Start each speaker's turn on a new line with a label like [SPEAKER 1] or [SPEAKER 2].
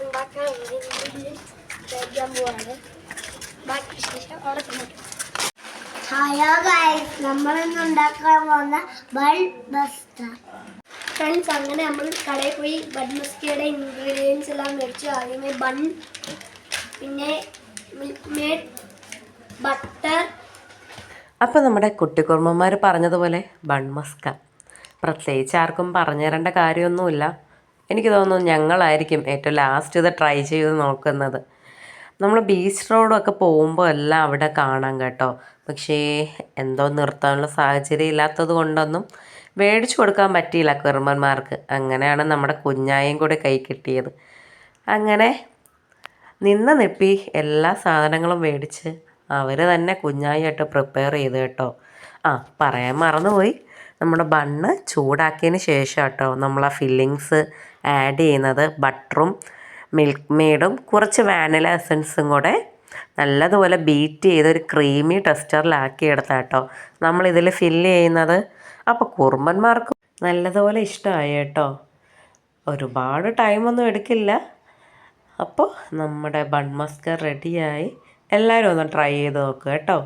[SPEAKER 1] ഉണ്ടാക്കാൻ കഴിക്കാൻ പോവാണ്. ബാക്കി ശേഷം അവിടെ ചെന്നിട്ട് ഹലോ ഗൈസ്, നമ്മളിന്ന് ഉണ്ടാക്കാൻ പോകുന്ന ബൺ മസ്ക. ഫ്രണ്ട്സ്, അങ്ങനെ നമ്മൾ കടയിൽ പോയി ബൺ മസ്കയുടെ ഇൻഗ്രീഡിയൻസ് എല്ലാം മേടിച്ചു. ആദ്യമേ ബൺ, പിന്നെ മിൽക്ക് മേഡ്, ബട്ടർ.
[SPEAKER 2] അപ്പോൾ നമ്മുടെ കുട്ടിക്കുറുമ്മമാർ പറഞ്ഞതുപോലെ ബൺ മസ്ക പ്രത്യേകിച്ച് ആർക്കും പറഞ്ഞു തരേണ്ട കാര്യമൊന്നുമില്ല. എനിക്ക് തോന്നുന്നു ഞങ്ങളായിരിക്കും ഏറ്റവും ലാസ്റ്റ് ഇത് ട്രൈ ചെയ്ത് നോക്കുന്നത്. നമ്മൾ ബീച്ച് റോഡൊക്കെ പോകുമ്പോൾ എല്ലാം അവിടെ കാണാം കേട്ടോ. പക്ഷേ എന്തോ നിർത്താനുള്ള സാഹചര്യം ഇല്ലാത്തത് കൊണ്ടൊന്നും മേടിച്ചു കൊടുക്കാൻ പറ്റിയില്ല കുറുമ്പന്മാർക്ക്. അങ്ങനെയാണ് നമ്മുടെ കുഞ്ഞായും കൂടെ കൈ കിട്ടിയത്. അങ്ങനെ നിന്ന് നെപ്പി എല്ലാ സാധനങ്ങളും മേടിച്ച് അവർ തന്നെ കുഞ്ഞായിട്ട് പ്രിപ്പയർ ചെയ്ത് കേട്ടോ. പറയാൻ മറന്നുപോയി, നമ്മുടെ ബണ്ണ് ചൂടാക്കിയതിന് ശേഷം കേട്ടോ നമ്മൾ ആ ഫില്ലിങ്സ് ആഡ് ചെയ്യുന്നത്. ബട്ടറും മിൽക്ക് മെയ്ഡും കുറച്ച് വാനില എസൻസും കൂടെ നല്ലതുപോലെ ബീറ്റ് ചെയ്ത് ഒരു ക്രീമി ടെക്സ്ചറിലാക്കി എടുത്താൽ കേട്ടോ നമ്മളിതിൽ ഫില്ല് ചെയ്യുന്നത്. അപ്പോൾ കുറുമ്പന്മാർക്ക് നല്ലതുപോലെ ഇഷ്ടമായി കേട്ടോ. ഒരുപാട് ടൈമൊന്നും എടുക്കില്ല. അപ്പോൾ നമ്മുടെ ബൺ മസ്ക റെഡിയായി. എല്ലാവരും ഒന്ന് ട്രൈ ചെയ്ത് നോക്കുക കേട്ടോ.